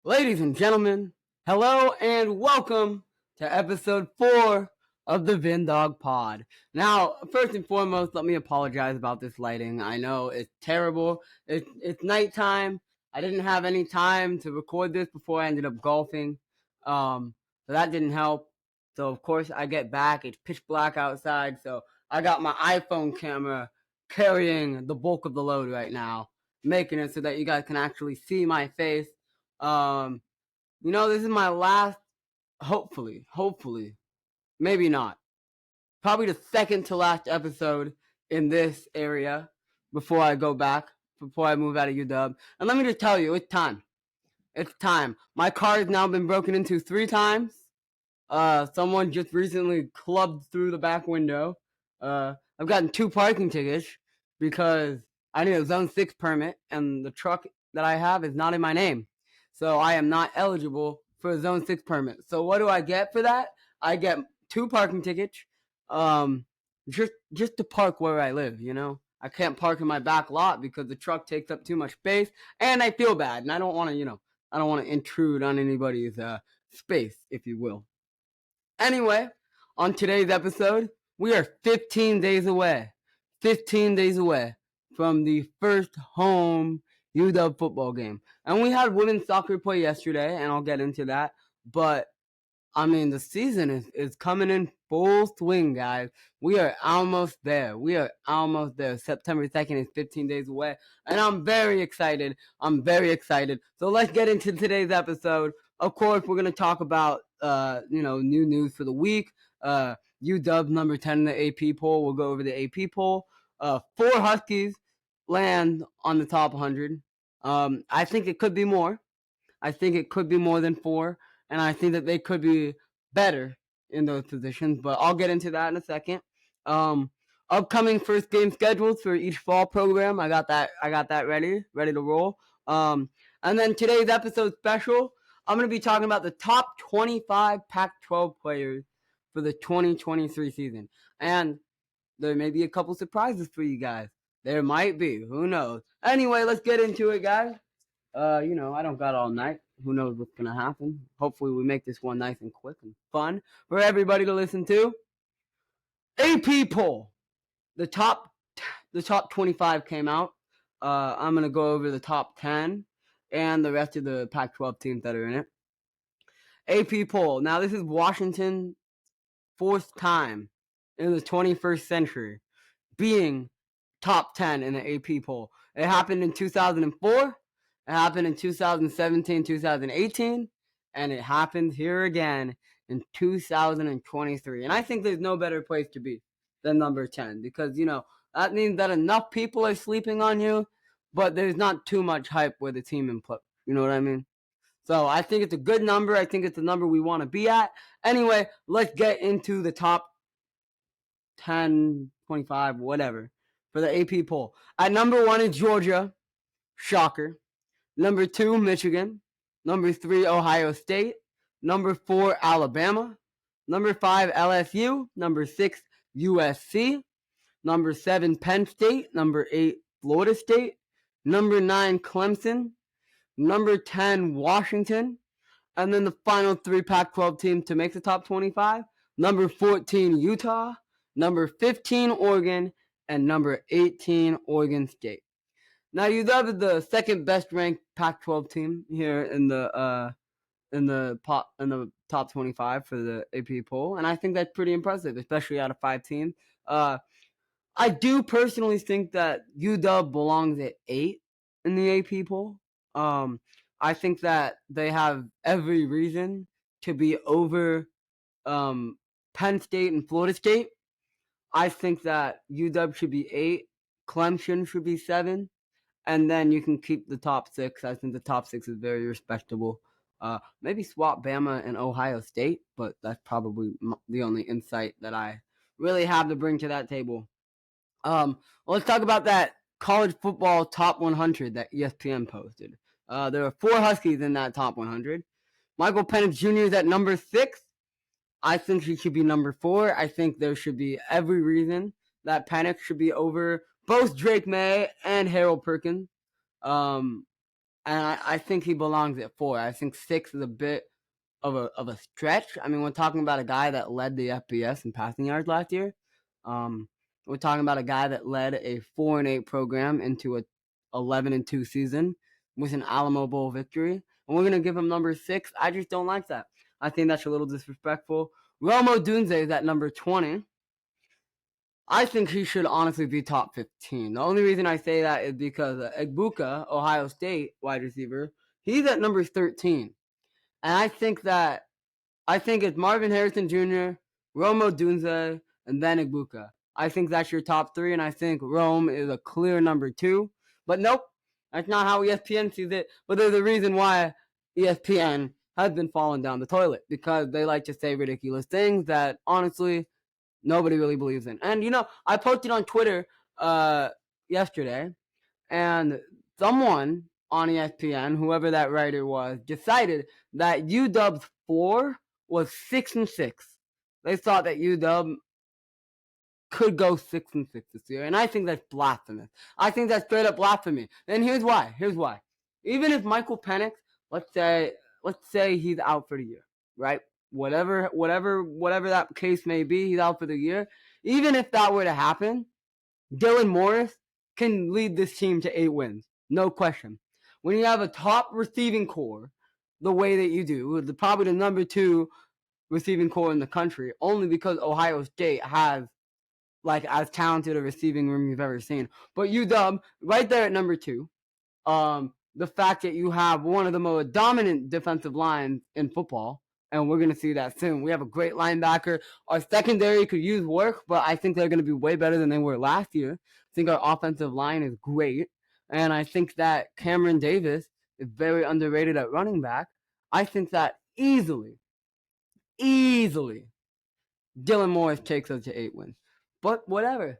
Ladies and gentlemen, hello and welcome to episode 4 of the VinDawg pod. Now, first and foremost, let me apologize about this lighting. I know it's terrible. It's nighttime. I didn't have any time to record this before I ended up golfing. So that didn't help. So, of course, I get back. It's pitch black outside. So, I got my iPhone camera carrying the bulk of the load right now, making it so that you guys can actually see my face. Um, this is my last, hopefully, maybe not, probably the second to last episode in this area before I go back, before I move out of UW. And let me just tell you, it's time. It's time. My car has now been broken into 3 times. Someone just recently clubbed through the back window. I've gotten 2 parking tickets because I need a Zone 6 permit, and the truck that I have is not in my name. So I am not eligible for a Zone 6 permit. So what do I get for that? I get 2 parking tickets, um, just to park where I live, I can't park in my back lot because the truck takes up too much space, and I feel bad, and I don't want to, I don't want to intrude on anybody's space, if you will. Anyway, on today's episode, we are 15 days away. 15 days away from the first home UW football game. And we had women's soccer play yesterday, and I'll get into that. But, the season is coming in full swing, guys. We are almost there. September 2nd is 15 days away. And I'm very excited. So let's get into today's episode. Of course, we're going to talk about, new news for the week. UW number 10 in the AP poll. We'll go over the AP poll. 4 Huskies land on the top 100. I think it could be more. I think it could be more than 4. And I think that they could be better in those positions. But I'll get into that in a second. Upcoming first game schedules for each fall program. I got that ready to roll. And then today's episode special, I'm going to be talking about the top 25 Pac-12 players for the 2023 season. And there may be a couple surprises for you guys. There might be. Who knows? Anyway, let's get into it, guys. I don't got all night. Who knows what's going to happen? Hopefully we make this one nice and quick and fun for everybody to listen to. AP poll. The top 25 came out. I'm going to go over the top 10 and the rest of the Pac-12 teams that are in it. AP poll. Now, this is Washington's 4th time in the 21st century being top 10 in the AP poll. It happened in 2004. It happened in 2017, 2018. And it happened here again in 2023. And I think there's no better place to be than number 10 because, that means that enough people are sleeping on you, but there's not too much hype with the team in play. You know what I mean? So I think it's a good number. I think it's the number we want to be at. Anyway, let's get into the top 10, 25, whatever, for the AP poll. At number 1 is Georgia. Shocker. Number 2, Michigan. Number 3, Ohio State. Number 4, Alabama. Number 5, LSU. Number 6, USC. Number 7, Penn State. Number 8, Florida State. Number 9, Clemson. Number 10, Washington. And then the final 3 Pac-12 teams to make the top 25. Number 14, Utah. Number 15, Oregon. And number 18, Oregon State. Now, UW is the second best ranked Pac-12 team here in the top 25 for the AP poll, and I think that's pretty impressive, especially out of 5 teams. I do personally think that UW belongs at 8 in the AP poll. I think that they have every reason to be over Penn State and Florida State. I think that UW should be 8, Clemson should be 7, and then you can keep the top 6. I think the top 6 is very respectable. Maybe swap Bama and Ohio State, but that's probably the only insight that I really have to bring to that table. Let's talk about that college football top 100 that ESPN posted. There are 4 Huskies in that top 100. Michael Penix Jr. is at number 6. I think he should be number 4. I think there should be every reason that Penix should be over both Drake May and Harold Perkins. and I think he belongs at 4. I think 6 is a bit of a stretch. I mean, we're talking about a guy that led the FBS in passing yards last year. Um, we're talking about a guy that led a 4-8 program into a 11-2 season with an Alamo Bowl victory, and we're gonna give him number 6. I just don't like that. I think that's a little disrespectful. Rome Odunze is at number 20. I think he should honestly be top 15. The only reason I say that is because Egbuka, Ohio State wide receiver, he's at number 13. And I think it's Marvin Harrison Jr., Rome Odunze, and then Egbuka. I think that's your top 3, and I think Rome is a clear number 2. But nope, that's not how ESPN sees it. But there's a reason why ESPN has been falling down the toilet, because they like to say ridiculous things that honestly nobody really believes in. And I posted on Twitter yesterday, and someone on ESPN, whoever that writer was, decided that UW's 4 was 6-6. They thought that UW could go 6-6 this year, and I think that's blasphemous. I think that's straight up blasphemy. And here's why. Even if Michael Penix, let's say he's out for the year, right? Whatever that case may be, he's out for the year. Even if that were to happen, Dylan Morris can lead this team to 8 wins. No question. When you have a top receiving core the way that you do, probably the number 2 receiving core in the country, only because Ohio State has as talented a receiving room you've ever seen. But UW, right there at number 2. The fact that you have one of the most dominant defensive lines in football, and we're going to see that soon. We have a great linebacker. Our secondary could use work, but I think they're going to be way better than they were last year. I think our offensive line is great, and I think that Cameron Davis is very underrated at running back. I think that easily, Dylan Morris takes us to 8 wins. But whatever,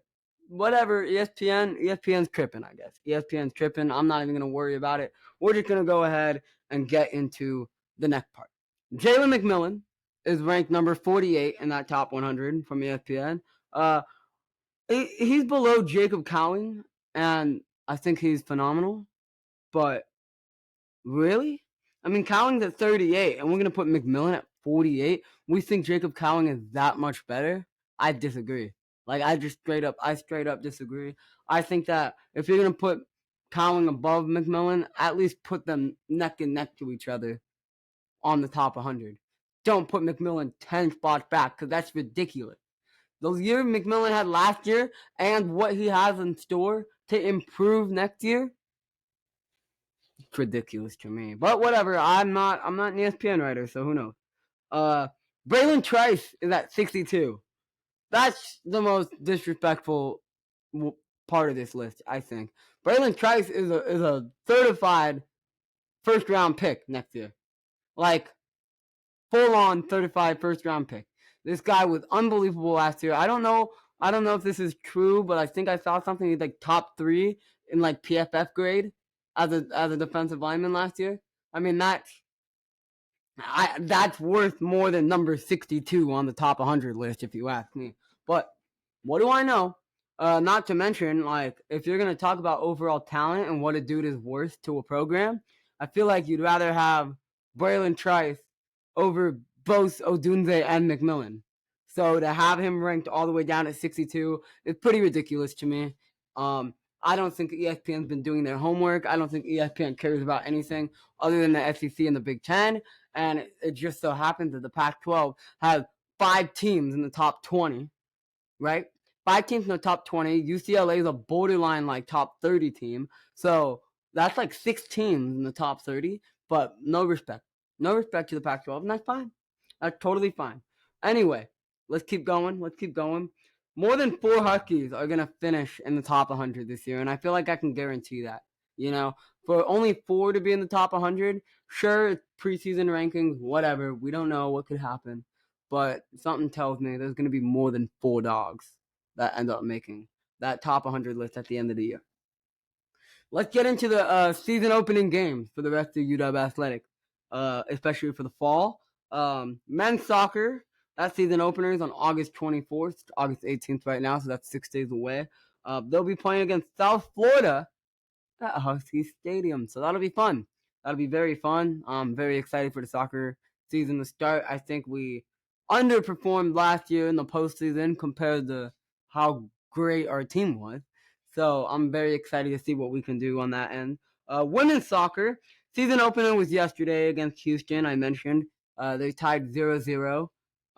ESPN's tripping, I guess. ESPN's tripping. I'm not even going to worry about it. We're just going to go ahead and get into the next part. Jalen McMillan is ranked number 48 in that top 100 from ESPN. He's below Jacob Cowing, and I think he's phenomenal. But really? I mean, Cowing's at 38, and we're going to put McMillan at 48. We think Jacob Cowing is that much better? I disagree. I straight up disagree. I think that if you're going to put Cowing above McMillan, at least put them neck and neck to each other on the top 100. Don't put McMillan 10 spots back, because that's ridiculous. The year McMillan had last year and what he has in store to improve next year, it's ridiculous to me. But whatever, I'm not an ESPN writer, so who knows. Braylon Trice is at 62. That's the most disrespectful part of this list, I think. Braylon Trice is a certified first-round pick next year. Full-on certified first-round pick. This guy was unbelievable last year. I don't know if this is true, but I think I saw something. He's top 3 in PFF grade as a defensive lineman last year. I mean, that's worth more than number 62 on the top 100 list, if you ask me. But what do I know? Not to mention, if you're going to talk about overall talent and what a dude is worth to a program, I feel like you'd rather have Braylon Trice over both Odunze and McMillan. So to have him ranked all the way down at 62 is pretty ridiculous to me. I don't think ESPN's been doing their homework. I don't think ESPN cares about anything other than the SEC and the Big Ten. And it just so happens that the Pac-12 has 5 teams in the top 20, right? 5 teams in the top 20. UCLA is a borderline top 30 team. So that's 6 teams in the top 30, but no respect. No respect to the Pac-12, and that's fine. That's totally fine. Anyway, let's keep going. More than 4 Huskies are going to finish in the top 100 this year, and I feel like I can guarantee that. For only 4 to be in the top 100, sure, it's preseason rankings, whatever. We don't know what could happen, but something tells me there's going to be more than 4 dogs that end up making that top 100 list at the end of the year. Let's get into the season opening games for the rest of UW Athletics, especially for the fall. Men's soccer, that season opener is on August 24th, August 18th right now, so that's 6 days away. They'll be playing against South Florida at Husky Stadium, so that'll be fun. That'll be very fun. I'm very excited for the soccer season to start. I think we underperformed last year in the postseason compared to how great our team was. So I'm very excited to see what we can do on that end. Women's soccer season opener was yesterday against Houston. I mentioned they tied 0-0.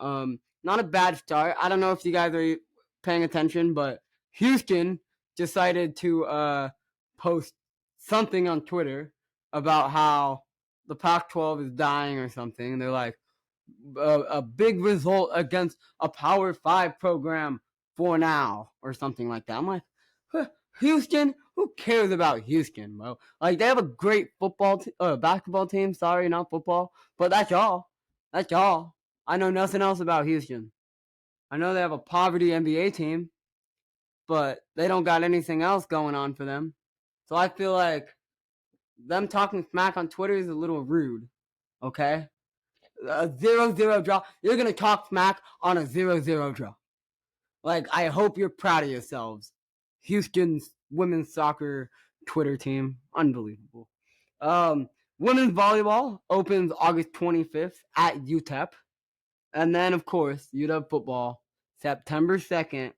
Not a bad start. I don't know if you guys are paying attention, but Houston decided to post something on Twitter about how the Pac-12 is dying or something. They're like, a big result against a Power 5 program for now or something like that. I'm like, Houston? Who cares about Houston, bro? Like, they have a great basketball team. Sorry, not football. But that's all. That's all. I know nothing else about Houston. I know they have a poverty NBA team, but they don't got anything else going on for them. So I feel like them talking smack on Twitter is a little rude. Okay? A 0-0 draw. You're going to talk smack on a 0-0 draw. Like, I hope you're proud of yourselves. Houston's women's soccer Twitter team. Unbelievable. Women's volleyball opens August 25th at UTEP. And then, of course, UTEP football, September 2nd,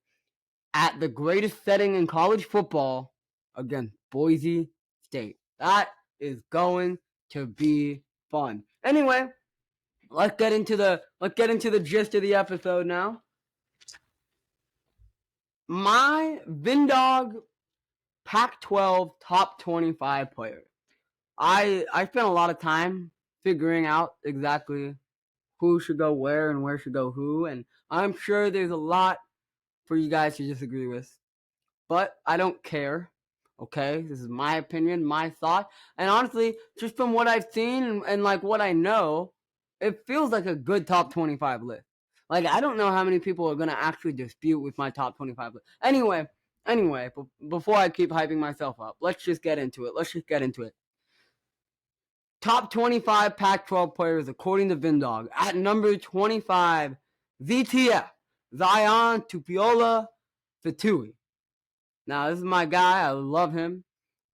at the greatest setting in college football against Boise State. That is going to be fun. Anyway, let's get into the gist of the episode now. My VinDawg Pac12 top 25 player. I spent a lot of time figuring out exactly who should go where and where should go who, and I'm sure there's a lot for you guys to disagree with. But I don't care. Okay, this is my opinion, my thought, and honestly, just from what I've seen and like what I know, it feels like a good top 25 list. Like, I don't know how many people are gonna actually dispute with my top 25 list. Anyway, before I keep hyping myself up, let's just get into it. Top 25 Pac-12 players according to VinDawg. At number 25, ZTF, Zion Tupiola Fatui. Now, this is my guy. I love him.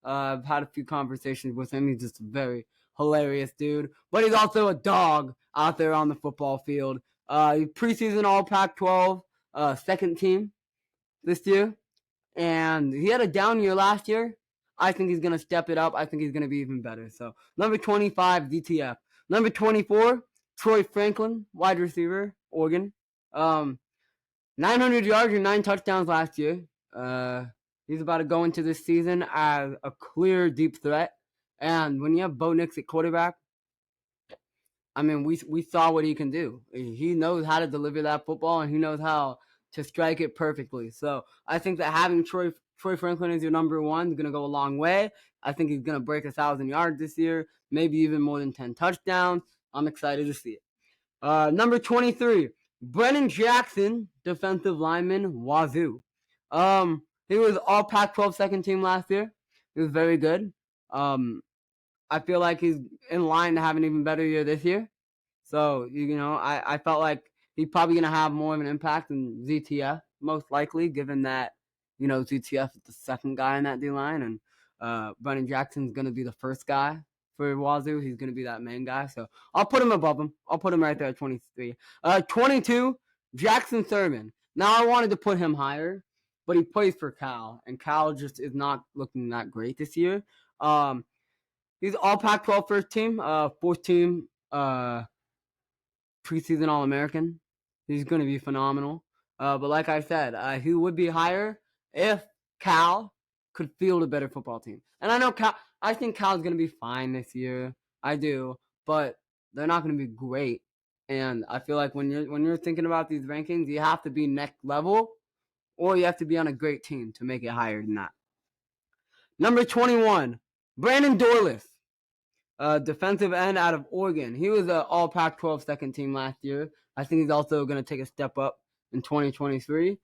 I've had a few conversations with him. He's just a very hilarious dude. But he's also a dog out there on the football field. Preseason All Pac-12, second team this year. And he had a down year last year. I think he's going to step it up. I think he's going to be even better. So, number 25, DTF. Number 24, Troy Franklin, wide receiver, Oregon. 900 yards and 9 touchdowns last year. He's about to go into this season as a clear deep threat. And when you have Bo Nix at quarterback, I mean, we saw what he can do. He knows how to deliver that football, and he knows how to strike it perfectly. So I think that having Troy Franklin as your number one is going to go a long way. I think he's going to break 1,000 yards this year, maybe even more than 10 touchdowns. I'm excited to see it. Number 23, Brennan Jackson, defensive lineman, Wazoo. He was all Pac-12 second team last year. He was very good. I feel like he's in line to have an even better year this year. So, I felt like he's probably going to have more of an impact than ZTF, most likely, given that, ZTF is the second guy in that D-line, and Brennan Jackson's going to be the first guy for Wazoo. He's going to be that main guy. So, I'll put him above him. I'll put him right there at 23. 22, Jackson Thurman. Now, I wanted to put him higher, but he plays for Cal, and Cal just is not looking that great this year. He's all Pac-12 first team, fourth team preseason All-American. He's going to be phenomenal. But like I said, he would be higher if Cal could field a better football team. And I think Cal's going to be fine this year. I do. But they're not going to be great. And I feel like when you're thinking about these rankings, you have to be next level, or you have to be on a great team to make it higher than that. Number 21, Brandon Dorless, defensive end out of Oregon. He was an all Pac-12 second team last year. I think he's also going to take a step up in 2023.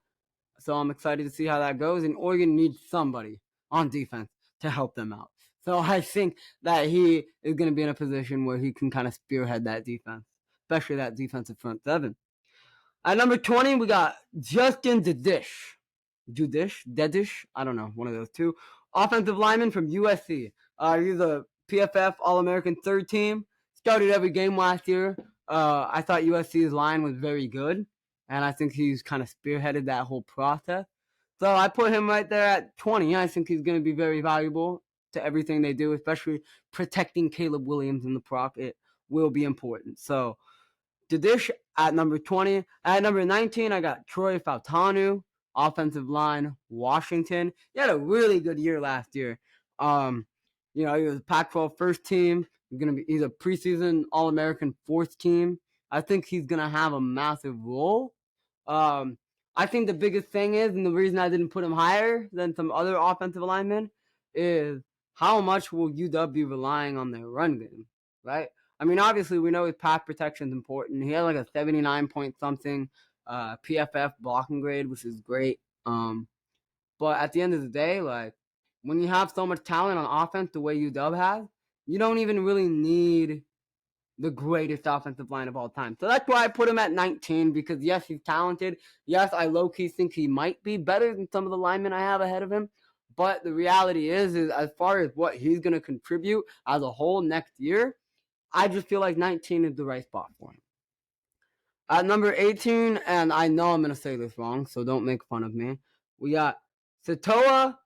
So I'm excited to see how that goes. And Oregon needs somebody on defense to help them out. So I think that he is going to be in a position where he can kind of spearhead that defense, especially that defensive front seven. At number 20, we got Justin Dedish, I don't know, one of those two. Offensive lineman from USC. He's a PFF All-American third team. Started every game last year. I thought USC's line was very good, and I think he's kind of spearheaded that whole process. So I put him right there at 20. I think he's going to be very valuable to everything they do, especially protecting Caleb Williams in the pocket will be important. So Didish at number 20. At number 19, I got Troy Fautanu, offensive line, Washington. He had a really good year last year. He was Pac-12 first team. He's a preseason All-American fourth team. I think he's gonna have a massive role. I think the biggest thing is, and the reason I didn't put him higher than some other offensive linemen, is how much will UW be relying on their run game, right? I mean, obviously, we know his pass protection is important. He had like a 79 point something PFF blocking grade, which is great. But at the end of the day, like, when you have so much talent on offense the way UW has, you don't even really need the greatest offensive line of all time. So that's why I put him at 19, because yes, he's talented. Yes, I low-key think he might be better than some of the linemen I have ahead of him. But the reality is as far as what he's going to contribute as a whole next year, I just feel like 19 is the right spot for him. At number 18, and I know I'm going to say this wrong, so don't make fun of me, we got Satoa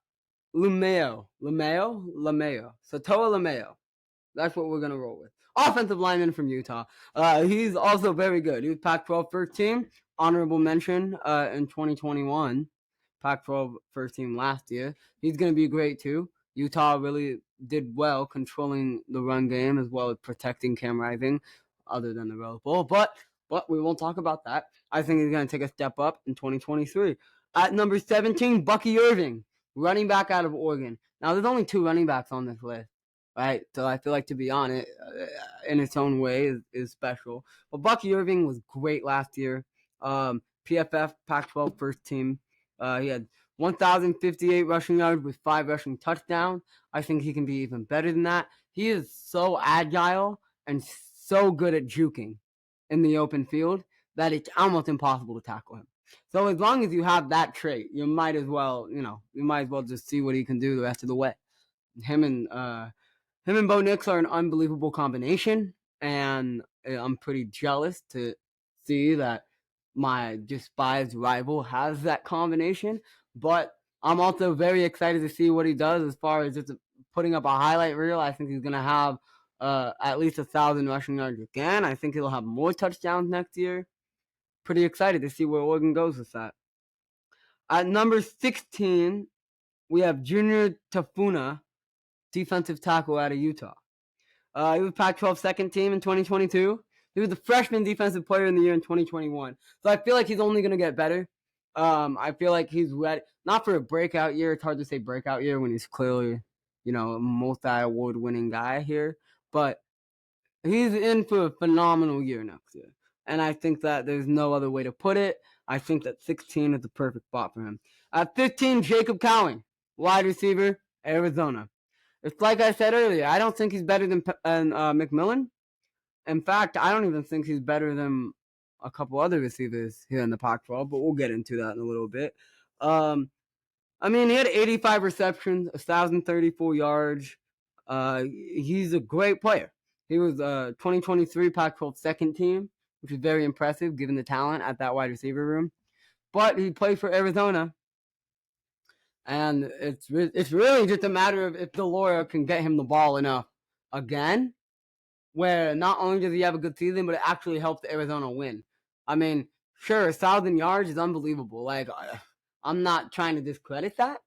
Lumeo. Satoa Lumeo. That's what we're going to roll with. Offensive lineman from Utah. He's also very good. He was Pac-12 first team. Honorable mention in 2021. Pac-12 first team last year. He's going to be great too. Utah really did well controlling the run game as well as protecting Cam Rising, other than the Rose Bowl. But we won't talk about that. I think he's going to take a step up in 2023. At number 17, Bucky Irving, running back out of Oregon. Now, there's only 2 running backs on this list, right? So I feel like to be on it in its own way is special. But Bucky Irving was great last year. PFF Pac-12 first team. He had 1,058 rushing yards with 5 rushing touchdowns. I think he can be even better than that. He is so agile and so good at juking in the open field that it's almost impossible to tackle him. So as long as you have that trait, you might as well just see what he can do the rest of the way. Him and Bo Nix are an unbelievable combination, and I'm pretty jealous to see that my despised rival has that combination. But I'm also very excited to see what he does as far as just putting up a highlight reel. I think he's going to have at least 1,000 rushing yards again. I think he'll have more touchdowns next year. Pretty excited to see where Oregon goes with that. At number 16, we have Junior Tafuna, defensive tackle out of Utah. He was Pac-12 second team in 2022. He was the freshman defensive player in the year in 2021. So I feel like he's only going to get better. I feel like he's ready, not for a breakout year. It's hard to say breakout year when he's clearly, a multi-award winning guy here. But he's in for a phenomenal year next year. And I think that there's no other way to put it. I think that 16 is the perfect spot for him. At 15, Jacob Cowing, wide receiver, Arizona. It's like I said earlier, I don't think he's better than McMillan. In fact, I don't even think he's better than a couple other receivers here in the Pac-12, but we'll get into that in a little bit. He had 85 receptions, 1,034 yards. He's a great player. He was 2023 Pac-12 second team, which is very impressive given the talent at that wide receiver room. But he played for Arizona. And it's really just a matter of if Delora can get him the ball enough again, where not only does he have a good season, but it actually helps Arizona win. I mean, sure, 1,000 yards is unbelievable. Like, I'm not trying to discredit that.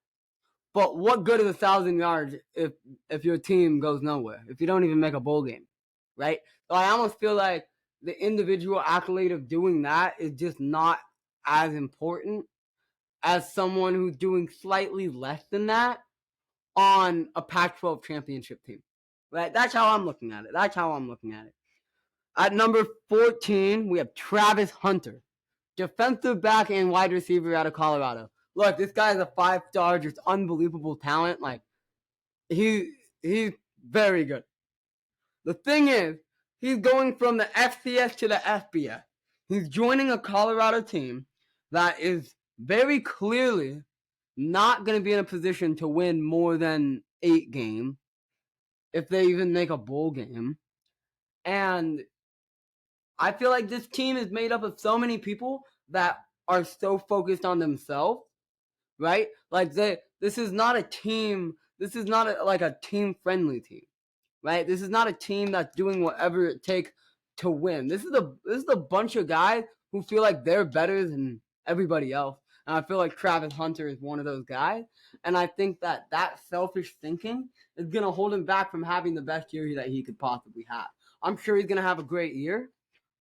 But what good is 1,000 yards if your team goes nowhere, if you don't even make a bowl game, right? So I almost feel like the individual accolade of doing that is just not as important as someone who's doing slightly less than that on a Pac-12 championship team. Right? That's how I'm looking at it. At number 14, we have Travis Hunter, defensive back and wide receiver out of Colorado. Look, this guy is a 5-star, just unbelievable talent. Like, he's very good. The thing is, he's going from the FCS to the FBS. He's joining a Colorado team that is very clearly not going to be in a position to win more than 8 games. if they even make a bowl game. And I feel like this team is made up of so many people that are so focused on themselves, right? Like this is not a team. This is not like a team-friendly team, right? This is not a team that's doing whatever it takes to win. This is a bunch of guys who feel like they're better than everybody else. And I feel like Travis Hunter is one of those guys. And I think that selfish thinking is going to hold him back from having the best year that he could possibly have. I'm sure he's going to have a great year.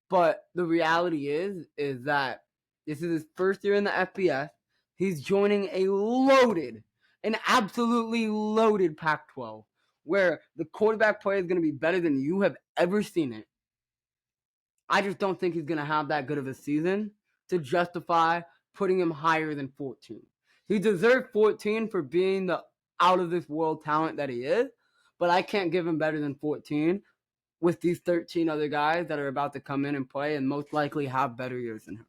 But the reality is that this is his first year in the FBS. He's joining an absolutely loaded Pac-12, where the quarterback play is going to be better than you have ever seen it. I just don't think he's going to have that good of a season to justify putting him higher than 14. He deserved 14 for being the out-of-this-world talent that he is, but I can't give him better than 14 with these 13 other guys that are about to come in and play and most likely have better years than him.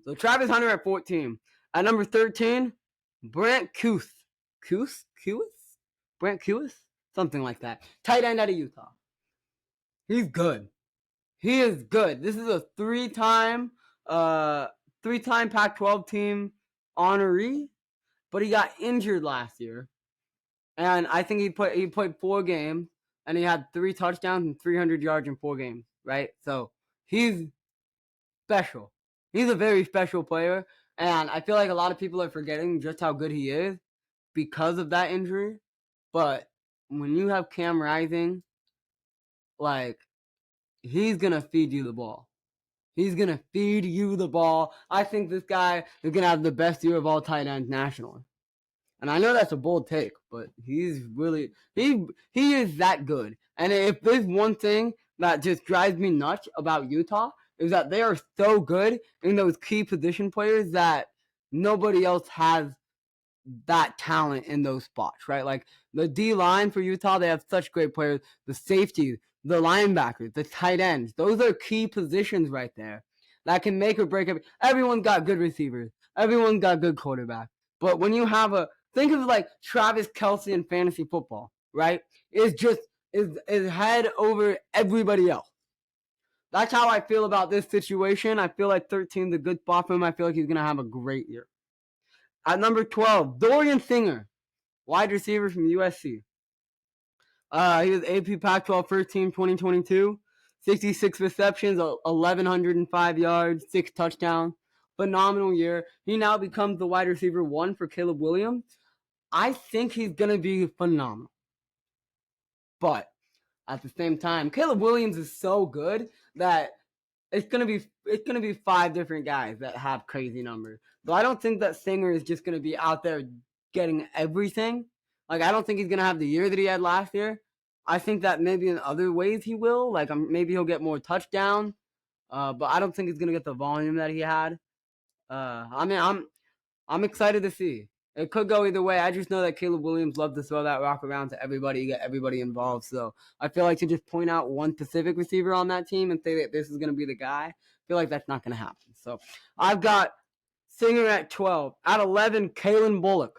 So Travis Hunter at 14. At number 13, Brant Kuth. Brant Kuth? Something like that. Tight end out of Utah. He's good. He is good. This is a three-time Pac-12 team honoree, but he got injured last year. And I think he played 4 games, and he had 3 touchdowns and 300 yards in 4 games, right? So he's special. He's a very special player, and I feel like a lot of people are forgetting just how good he is because of that injury. But when you have Cam Rising, like, he's going to feed you the ball. He's going to feed you the ball. I think this guy is going to have the best year of all tight ends nationally. And I know that's a bold take, but he's really, he is that good. And if there's one thing that just drives me nuts about Utah, is that they are so good in those key position players that nobody else has that talent in those spots, right? Like the D-line for Utah, they have such great players. The safeties, the linebackers, the tight ends, those are key positions right there that can make or break. Everyone's got good receivers. Everyone's got good quarterbacks. But when you have think of like Travis Kelce in fantasy football, right? Is head over everybody else. That's how I feel about this situation. I feel like 13 is a good spot for him. I feel like he's going to have a great year. At number 12, Dorian Singer, wide receiver from USC. He was AP Pac-12 first team 2022. 66 receptions, 1,105 yards, 6 touchdowns. Phenomenal year. He now becomes the wide receiver 1 for Caleb Williams. I think he's going to be phenomenal. But at the same time, Caleb Williams is so good that it's gonna be 5 different guys that have crazy numbers. But I don't think that Singer is just gonna be out there getting everything. Like I don't think he's gonna have the year that he had last year. I think that maybe in other ways he will. Like maybe he'll get more touchdowns. But I don't think he's gonna get the volume that he had. I mean, I'm excited to see. It could go either way. I just know that Caleb Williams loves to throw that rock around to everybody, get everybody involved. So I feel like to just point out one specific receiver on that team and say that this is going to be the guy, I feel like that's not going to happen. So I've got Singer at 12. At 11, Kalen Bullock,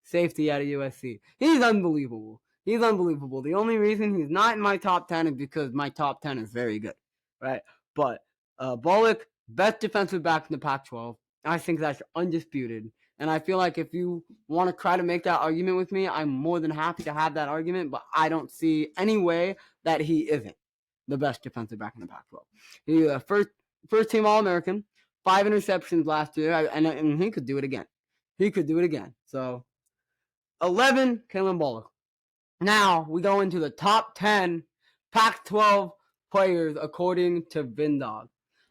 safety out of USC. He's unbelievable. He's unbelievable. The only reason he's not in my top 10 is because my top 10 is very good, right? But Bullock, best defensive back in the Pac-12. I think that's undisputed. And I feel like if you want to try to make that argument with me, I'm more than happy to have that argument, but I don't see any way that he isn't the best defensive back in the Pac-12. He's a first team All-American, 5 interceptions last year, and he could do it again. He could do it again. So 11, Kalen Bullock. Now we go into the top 10 Pac-12 players according to VinDawg.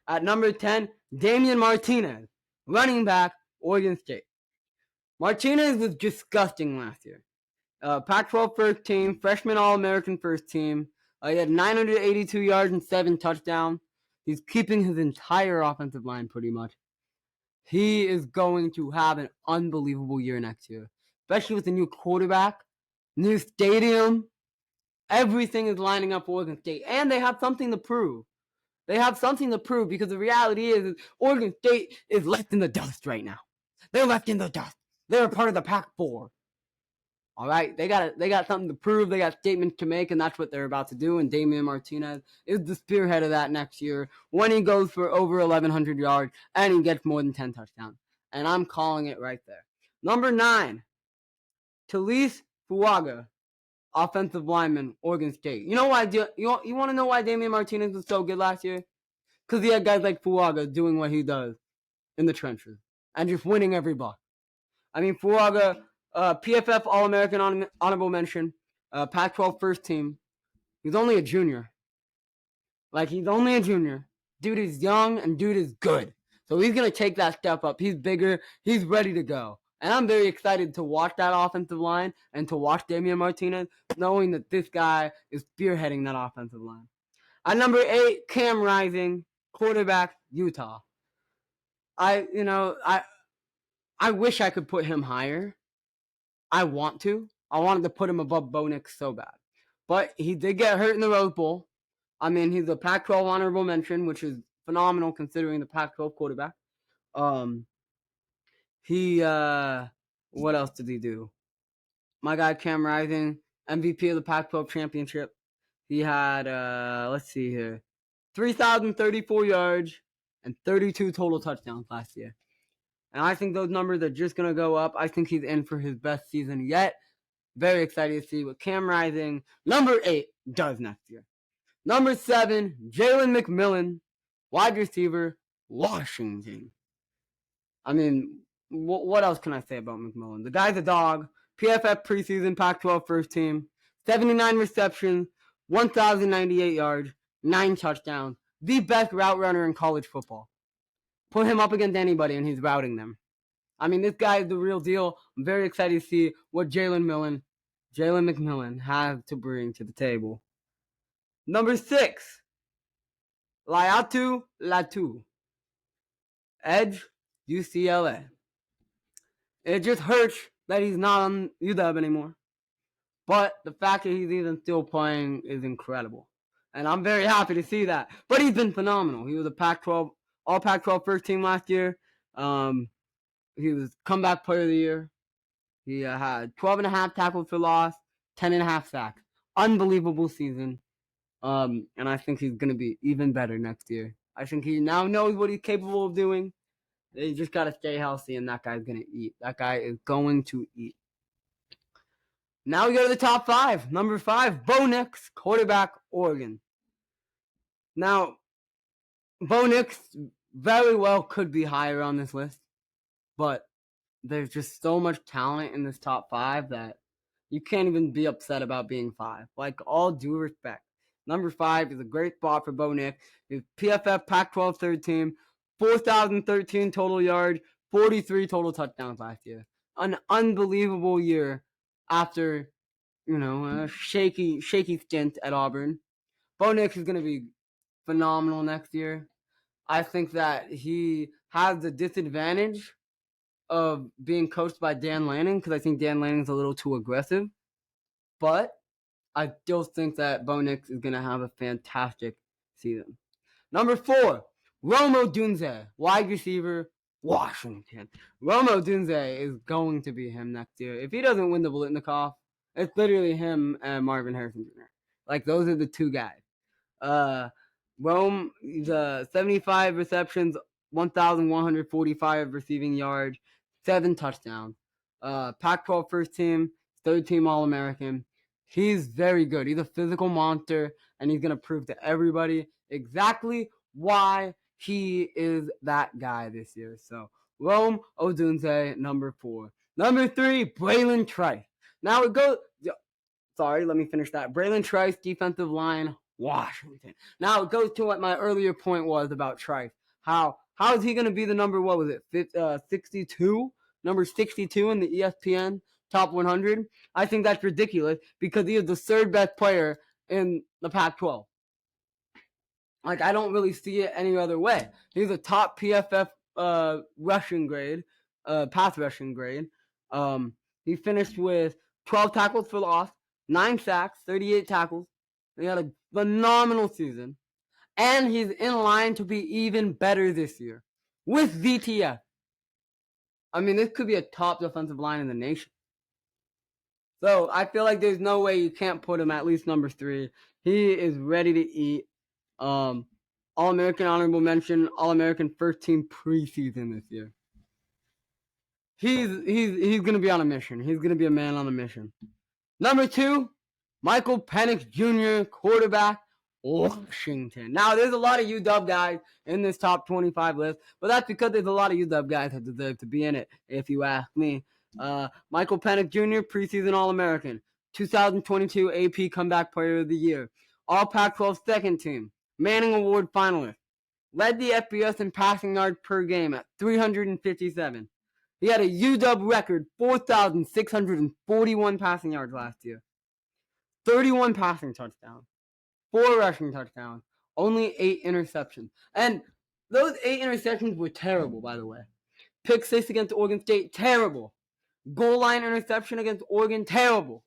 At number 10, Damian Martinez, running back, Oregon State. Martinez was disgusting last year. Pac-12 first team, freshman All-American first team. He had 982 yards and 7 touchdowns. He's keeping his entire offensive line pretty much. He is going to have an unbelievable year next year, especially with the new quarterback, new stadium. Everything is lining up for Oregon State, and they have something to prove. They have something to prove because the reality is Oregon State is left in the dust right now. They're left in the dust. They're a part of the Pac-4. All right, they got something to prove. They got statements to make, and that's what they're about to do. And Damian Martinez is the spearhead of that next year when he goes for over 1,100 yards and he gets more than 10 touchdowns. And I'm calling it right there. Number 9, Talise Fuaga, offensive lineman, Oregon State. You know why? You want to know why Damian Martinez was so good last year? Because he had guys like Fuaga doing what he does in the trenches and just winning every block. I mean, Fuaga, PFF All-American honorable mention, PAC12 first team. He's only a junior. He's only a junior. Dude is young and dude is good. So he's going to take that step up. He's bigger. He's ready to go. And I'm very excited to watch that offensive line and to watch Damian Martinez, knowing that this guy is spearheading that offensive line. At number 8, Cam Rising, quarterback, Utah. I wish I could put him higher. I wanted to put him above Bo Nix so bad. But he did get hurt in the Rose Bowl. I mean, he's a Pac-12 honorable mention, which is phenomenal considering the Pac-12 quarterback. What else did he do? My guy Cam Rising, MVP of the Pac-12 championship. He had, 3,034 yards and 32 total touchdowns last year. And I think those numbers are just going to go up. I think he's in for his best season yet. Very excited to see what Cam Rising, number 8, does next year. Number 7, Jalen McMillan, wide receiver, Washington. I mean, what else can I say about McMillan? The guy's a dog. PFF preseason Pac-12 first team. 79 receptions, 1,098 yards, 9 touchdowns. The best route runner in college football. Put him up against anybody and he's routing them. I mean, this guy is the real deal. I'm very excited to see what Jalen McMillan has to bring to the table. Number 6, Laiatu Latu, edge, UCLA. It just hurts that he's not on UW anymore. But the fact that he's even still playing is incredible. And I'm very happy to see that. But he's been phenomenal. He was a Pac-12, all Pac-12 first team last year. He was comeback player of the year. He had 12.5 tackles for loss, 10.5 sacks. Unbelievable season. And I think he's going to be even better next year. I think he now knows what he's capable of doing. They just got to stay healthy, and that guy's going to eat. That guy is going to eat. Now we go to the top 5. Number 5, Bo Nix, quarterback, Oregon. Now, Bo Nix very well could be higher on this list, but there's just so much talent in this top 5 that you can't even be upset about being 5. All due respect. Number 5 is a great spot for Bo Nix. His PFF Pac-12 third team, 4,013 total yards, 43 total touchdowns last year. An unbelievable year after, a shaky stint at Auburn. Bo Nix is going to be phenomenal next year. I think that he has the disadvantage of being coached by Dan Lanning because I think Dan Lanning's a little too aggressive. But I still think that Bo Nix is going to have a fantastic season. Number 4, Rome Odunze, wide receiver, Washington. Rome Odunze is going to be him next year. If he doesn't win the Biletnikoff, it's literally him and Marvin Harrison Jr. Those are the two guys. Rome, he's 75 receptions, 1,145 receiving yards, 7 touchdowns. Pac-12 first team, third team All-American. He's very good. He's a physical monster, and he's going to prove to everybody exactly why he is that guy this year. So, Rome Odunze, number 4. Number 3, Braylon Trice. Now it goes... Sorry, let me finish that. Braylon Trice, defensive line, Washington. Now it goes to what my earlier point was about Trice. How is he going to be the number, 62? Number 62 in the ESPN top 100? I think that's ridiculous because he is the 3rd best player in the Pac-12. I don't really see it any other way. He's a top PFF rushing grade, pass rushing grade. He finished with 12 tackles for loss, 9 sacks, 38 tackles. He had a phenomenal season. And he's in line to be even better this year with VTF. I mean, this could be a top defensive line in the nation. So I feel like there's no way you can't put him at least number 3. He is ready to eat. All-American honorable mention, All-American first team preseason this year. He's gonna be on a mission. He's gonna be a man on a mission. Number 2, Michael Penix Jr., quarterback, Washington. Now, there's a lot of UW guys in this top 25 list, but that's because there's a lot of UW guys that deserve to be in it, if you ask me. Michael Penix Jr., preseason All-American, 2022 AP Comeback Player of the Year, All Pac-12 second team, Manning Award finalist, led the FBS in passing yards per game at 357. He had a UW record 4,641 passing yards last year. 31 passing touchdowns, 4 rushing touchdowns, only 8 interceptions. And those 8 interceptions were terrible, by the way. Pick 6 against Oregon State, terrible. Goal line interception against Oregon, terrible.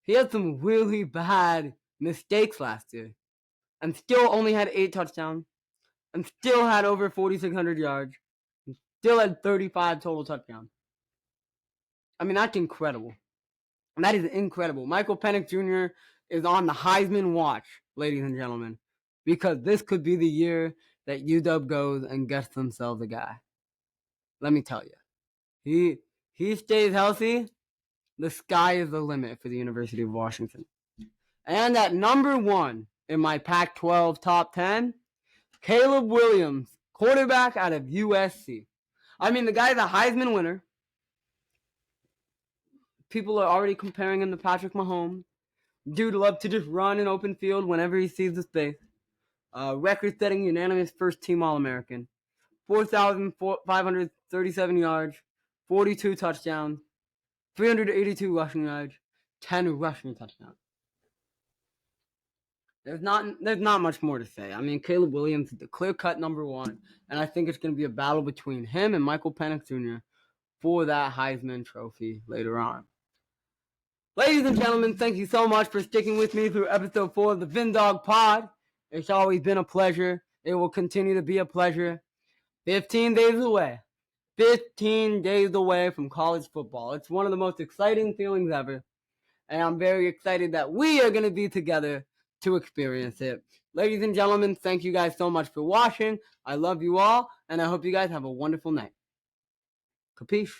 He had some really bad mistakes last year and still only had 8 touchdowns and still had over 4,600 yards and still had 35 total touchdowns. I mean, that's incredible. And that is incredible. Michael Penix Jr. is on the Heisman watch, ladies and gentlemen, because this could be the year that UW goes and gets themselves a guy. Let me tell you. He stays healthy, the sky is the limit for the University of Washington. And at number 1 in my Pac-12 top 10, Caleb Williams, quarterback out of USC. I mean, the guy's a Heisman winner. People are already comparing him to Patrick Mahomes. Dude loves to just run an open field whenever he sees the space. Record-setting unanimous first-team All-American. 4,537 yards, 42 touchdowns, 382 rushing yards, 10 rushing touchdowns. There's not much more to say. I mean, Caleb Williams is the clear-cut number 1, and I think it's going to be a battle between him and Michael Penix Jr. for that Heisman Trophy later on. Ladies and gentlemen, thank you so much for sticking with me through episode 4 of the VinDawg Pod. It's always been a pleasure. It will continue to be a pleasure. 15 days away. 15 days away from college football. It's one of the most exciting feelings ever. And I'm very excited that we are going to be together to experience it. Ladies and gentlemen, thank you guys so much for watching. I love you all, and I hope you guys have a wonderful night. Capiche?